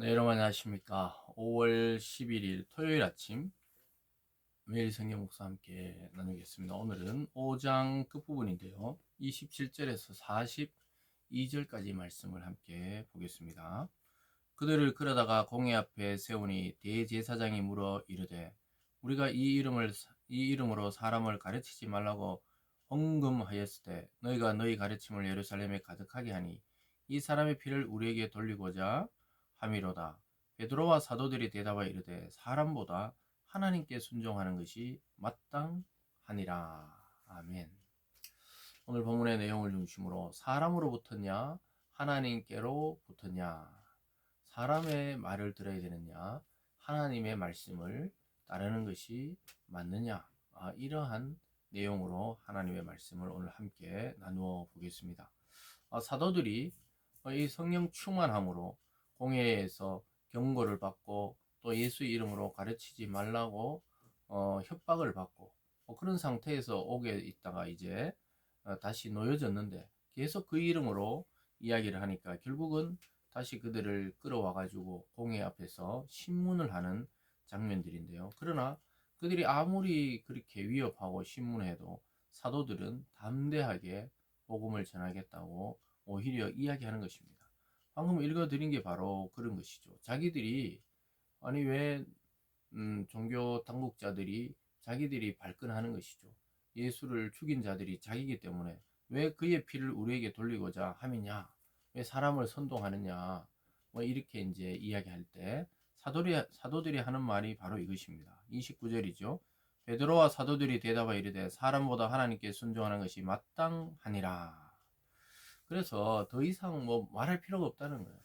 네, 여러분 안녕하십니까. 5월 11일 토요일 아침 매일 성경 목사 함께 나누겠습니다. 오늘은 5장 끝부분인데요. 27절에서 42절까지 말씀을 함께 보겠습니다. 그들을 끌어다가 공회 앞에 세우니 대제사장이 물어 이르되 우리가 이 이름으로 사람을 가르치지 말라고 헌금하였을 때 너희가 너희 가르침을 예루살렘에 가득하게 하니 이 사람의 피를 우리에게 돌리고자 함이로다. 베드로와 사도들이 대답하여 이르되 사람보다 하나님께 순종하는 것이 마땅하니라. 아멘. 오늘 본문의 내용을 중심으로 사람으로부터냐 하나님께로부터냐, 사람의 말을 들어야 되느냐 하나님의 말씀을 따르는 것이 맞느냐, 이러한 내용으로 하나님의 말씀을 오늘 함께 나누어 보겠습니다. 사도들이 이 성령 충만함으로 공회에서 경고를 받고 또 예수 이름으로 가르치지 말라고 협박을 받고 그런 상태에서 오게 있다가 이제 다시 놓여졌는데 계속 그 이름으로 이야기를 하니까 결국은 다시 그들을 끌어와 가지고 공회 앞에서 신문을 하는 장면들인데요. 그러나 그들이 아무리 그렇게 위협하고 신문해도 사도들은 담대하게 복음을 전하겠다고 오히려 이야기하는 것입니다. 방금 읽어드린 게 바로 그런 것이죠. 자기들이 아니 왜 종교 당국자들이 자기들이 발끈하는 것이죠. 예수를 죽인 자들이 자기이기 때문에 왜 그의 피를 우리에게 돌리고자 함이냐, 왜 사람을 선동하느냐, 뭐 이렇게 이제 이야기할 때 사도들이 하는 말이 바로 이것입니다. 29절이죠. 베드로와 사도들이 대답하여 이르되 사람보다 하나님께 순종하는 것이 마땅하니라. 그래서 더 이상 뭐 말할 필요가 없다는 거예요.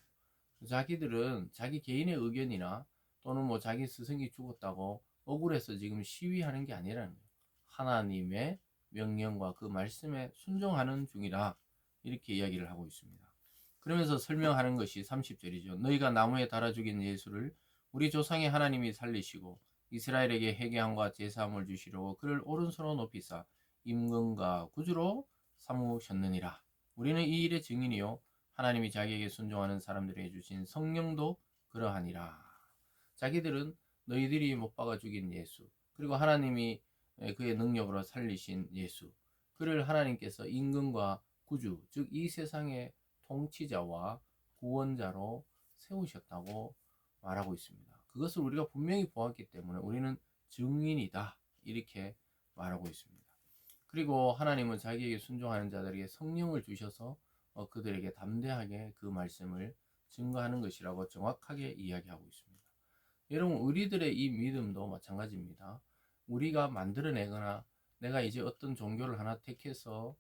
자기들은 자기 개인의 의견이나 또는 뭐 자기 스승이 죽었다고 억울해서 지금 시위하는 게 아니라는 거예요. 하나님의 명령과 그 말씀에 순종하는 중이라 이렇게 이야기를 하고 있습니다. 그러면서 설명하는 것이 30절이죠. 너희가 나무에 달아 죽인 예수를 우리 조상의 하나님이 살리시고 이스라엘에게 회개함과 제사함을 주시려고 그를 오른손으로 높이사 임금과 구주로 삼으셨느니라. 우리는 이 일의 증인이요 하나님이 자기에게 순종하는 사람들에게 주신 성령도 그러하니라. 자기들은 너희들이 못 박아 죽인 예수, 그리고 하나님이 그의 능력으로 살리신 예수, 그를 하나님께서 임금과 구주, 즉 이 세상의 통치자와 구원자로 세우셨다고 말하고 있습니다. 그것을 우리가 분명히 보았기 때문에 우리는 증인이다 이렇게 말하고 있습니다. 그리고 하나님은 자기에게 순종하는 자들에게 성령을 주셔서 그들에게 담대하게 그 말씀을 증거하는 것이라고 정확하게 이야기하고 있습니다. 여러분, 우리들의 이 믿음도 마찬가지입니다. 우리가 만들어내거나 내가 이제 어떤 종교를 하나 택해서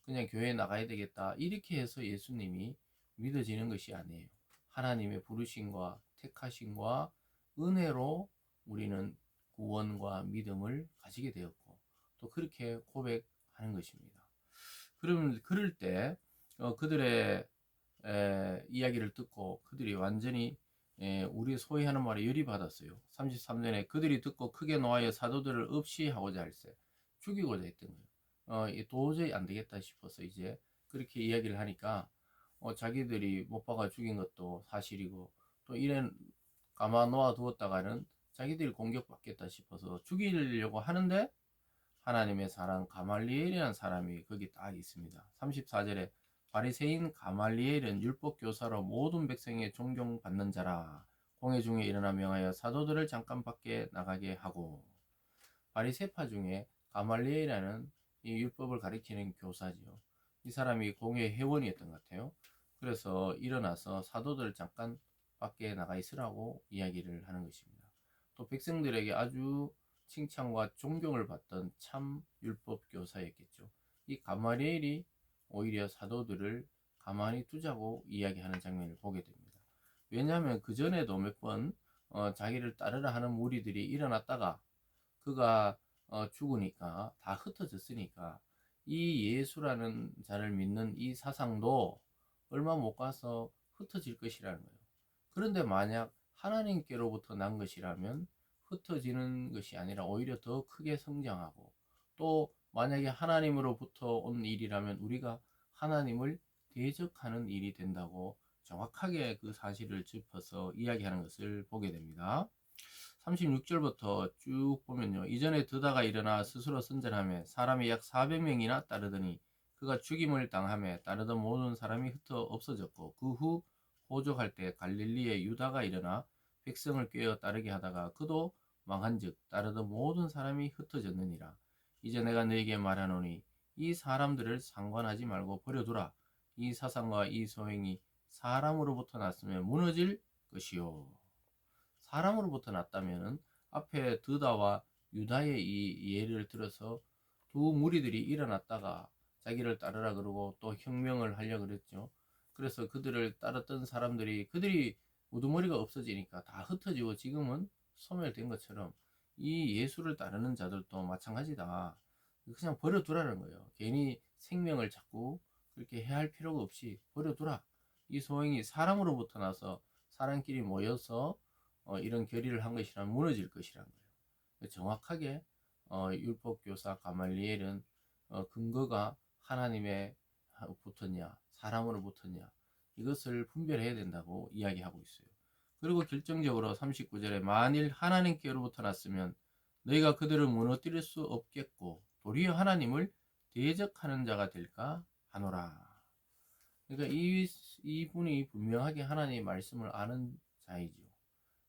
그냥 교회에 나가야 되겠다 이렇게 해서 예수님이 믿어지는 것이 아니에요. 하나님의 부르심과 택하심과 은혜로 우리는 구원과 믿음을 가지게 되었고 또 그렇게 고백하는 것입니다. 그러면 그럴 때 그들의 이야기를 듣고 그들이 완전히 우리 소위 하는 말에 열이 받았어요. 33년에 그들이 듣고 크게 노하여 사도들을 없이 하고자 할세 죽이고자 했던 거예요. 도저히 안 되겠다 싶어서 이제 그렇게 이야기를 하니까 자기들이 못 박아 죽인 것도 사실이고 또 이런 가만 놓아 두었다가는 자기들이 공격받겠다 싶어서 죽이려고 하는데 하나님의 사람 가말리엘이라는 사람이 거기 딱 있습니다. 34절에 바리새인 가말리엘은 율법 교사로 모든 백성에 존경받는 자라. 공회 중에 일어나 명하여 사도들을 잠깐 밖에 나가게 하고. 바리새파 중에 가말리엘이라는 이 율법을 가리키는 교사지요. 이 사람이 공회 회원이었던 것 같아요. 그래서 일어나서 사도들 잠깐 밖에 나가 있으라고 이야기를 하는 것입니다. 또 백성들에게 아주 칭찬과 존경을 받던 참 율법 교사였겠죠. 이 가말리엘이 오히려 사도들을 가만히 두자고 이야기하는 장면을 보게 됩니다. 왜냐하면 그 전에도 몇 번 자기를 따르라 하는 무리들이 일어났다가 그가 죽으니까 다 흩어졌으니까 이 예수라는 자를 믿는 이 사상도 얼마 못 가서 흩어질 것이라는 거예요. 그런데 만약 하나님께로부터 난 것이라면 흩어지는 것이 아니라 오히려 더 크게 성장하고 또 만약에 하나님으로부터 온 일이라면 우리가 하나님을 대적하는 일이 된다고 정확하게 그 사실을 짚어서 이야기하는 것을 보게 됩니다. 36절부터 쭉 보면요. 이전에 드다가 일어나 스스로 선전하며 사람이 약 400명이나 따르더니 그가 죽임을 당하며 따르던 모든 사람이 흩어 없어졌고 그 후 호족할 때 갈릴리에 유다가 일어나 백성을 꾀어 따르게 하다가 그도 망한즉 따르던 모든 사람이 흩어졌느니라. 이제 내가 너에게 말하노니 이 사람들을 상관하지 말고 버려두라. 이 사상과 이 소행이 사람으로부터 났으면 무너질 것이요. 사람으로부터 났다면 앞에 드다와 유다의 이 예를 들어서 두 무리들이 일어났다가 자기를 따르라 그러고 또 혁명을 하려 그랬죠. 그래서 그들을 따랐던 사람들이 그들이 우두머리가 없어지니까 다 흩어지고 지금은 소멸된 것처럼 이 예수를 따르는 자들도 마찬가지다. 그냥 버려두라는 거예요. 괜히 생명을 자꾸 그렇게 해야 할 필요가 없이 버려두라. 이 소행이 사람으로부터 나서 사람끼리 모여서 이런 결의를 한 것이라면 무너질 것이라는 거예요. 정확하게 율법교사 가말리엘은 근거가 하나님의 붙었냐 사람으로 붙었냐 이것을 분별해야 된다고 이야기하고 있어요. 그리고 결정적으로 39절에 만일 하나님께로부터 났으면 너희가 그들을 무너뜨릴 수 없겠고 도리어 하나님을 대적하는 자가 될까 하노라. 그러니까 이분이 분명하게 하나님의 말씀을 아는 자이죠.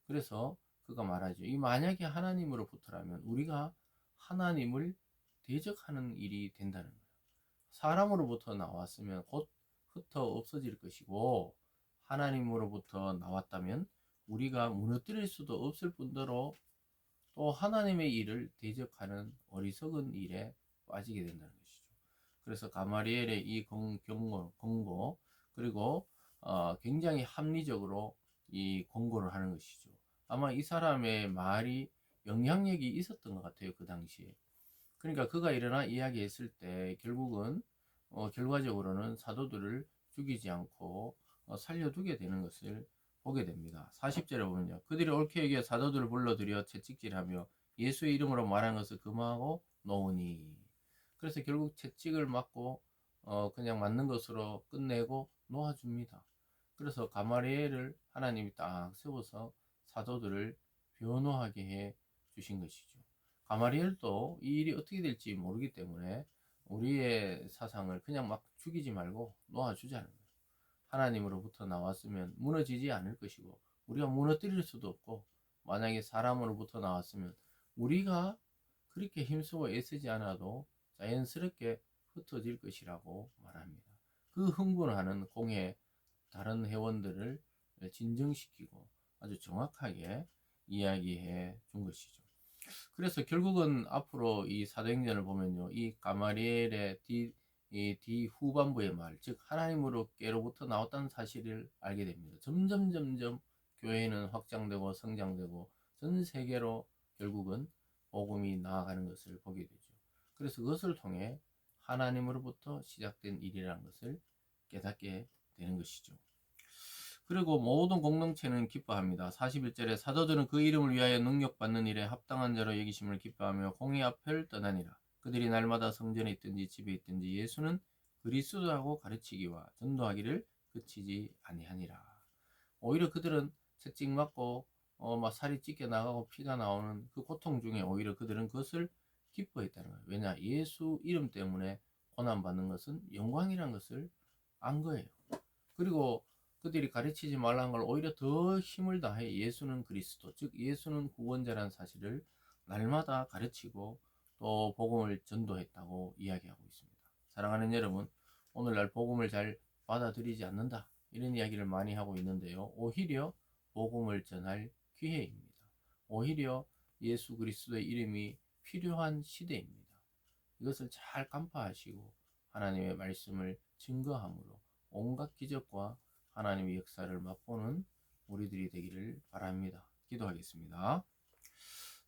그래서 그가 말하죠. 이 만약에 하나님으로부터라면 우리가 하나님을 대적하는 일이 된다는 거예요. 사람으로부터 나왔으면 곧 흩어 없어질 것이고 하나님으로부터 나왔다면 우리가 무너뜨릴 수도 없을 뿐더러 또 하나님의 일을 대적하는 어리석은 일에 빠지게 된다는 것이죠. 그래서 가마리엘의 이 권고 그리고 굉장히 합리적으로 이 권고를 하는 것이죠. 아마 이 사람의 말이 영향력이 있었던 것 같아요. 그 당시에. 그러니까 그가 일어나 이야기했을 때 결국은 결과적으로는 사도들을 죽이지 않고 살려두게 되는 것을 보게 됩니다. 40절에 보면요. 그들이 옳게 여겨 사도들을 불러들여 채찍질하며 예수의 이름으로 말하는 것을 금하고 놓으니. 그래서 결국 채찍을 맞고 그냥 맞는 것으로 끝내고 놓아줍니다. 그래서 가마리엘을 하나님이 딱 세워서 사도들을 변호하게 해 주신 것이죠. 가마리엘도 이 일이 어떻게 될지 모르기 때문에 우리의 사상을 그냥 막 죽이지 말고 놓아주자는 거예요. 하나님으로부터 나왔으면 무너지지 않을 것이고 우리가 무너뜨릴 수도 없고 만약에 사람으로부터 나왔으면 우리가 그렇게 힘쓰고 애쓰지 않아도 자연스럽게 흩어질 것이라고 말합니다. 그 흥분하는 공회 다른 회원들을 진정시키고 아주 정확하게 이야기해 준 것이죠. 그래서 결국은 앞으로 이 사도행전을 보면요, 이 가마리엘의 뒤 후반부의 말, 즉 하나님으로부터 나왔다는 사실을 알게 됩니다. 점점 교회는 확장되고 성장되고 전 세계로 결국은 복음이 나아가는 것을 보게 되죠. 그래서 그것을 통해 하나님으로부터 시작된 일이라는 것을 깨닫게 되는 것이죠. 그리고 모든 공동체는 기뻐합니다. 41절에 사도들은 그 이름을 위하여 능력받는 일에 합당한 자로 여기심을 기뻐하며 공회 앞을 떠나니라. 그들이 날마다 성전에 있든지 집에 있든지 예수는 그리스도라고 가르치기와 전도하기를 그치지 아니하니라. 오히려 그들은 채찍 맞고 막 살이 찢겨 나가고 피가 나오는 그 고통 중에 오히려 그들은 그것을 기뻐했다는 거예요. 왜냐? 예수 이름 때문에 고난받는 것은 영광이라는 것을 안 거예요. 그리고 그들이 가르치지 말라는 걸 오히려 더 힘을 다해 예수는 그리스도, 즉 예수는 구원자라는 사실을 날마다 가르치고 또 복음을 전도했다고 이야기하고 있습니다. 사랑하는 여러분, 오늘날 복음을 잘 받아들이지 않는다 이런 이야기를 많이 하고 있는데요. 오히려 복음을 전할 기회입니다. 오히려 예수 그리스도의 이름이 필요한 시대입니다. 이것을 잘 간파하시고 하나님의 말씀을 증거함으로 온갖 기적과 하나님의 역사를 맛보는 우리들이 되기를 바랍니다. 기도하겠습니다.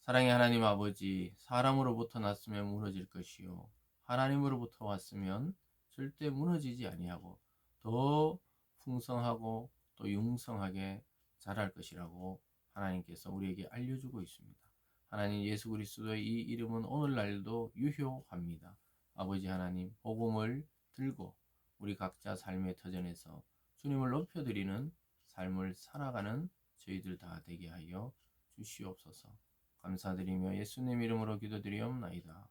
사랑의 하나님 아버지, 사람으로부터 났으면 무너질 것이요 하나님으로부터 왔으면 절대 무너지지 아니하고 더 풍성하고 또 융성하게 자랄 것이라고 하나님께서 우리에게 알려주고 있습니다. 하나님 예수 그리스도의 이 이름은 오늘날도 유효합니다. 아버지 하나님, 복음을 들고 우리 각자 삶의 터전에서 주님을 높여드리는 삶을 살아가는 저희들 다 되게 하여 주시옵소서. 감사드리며 예수님 이름으로 기도드리옵나이다.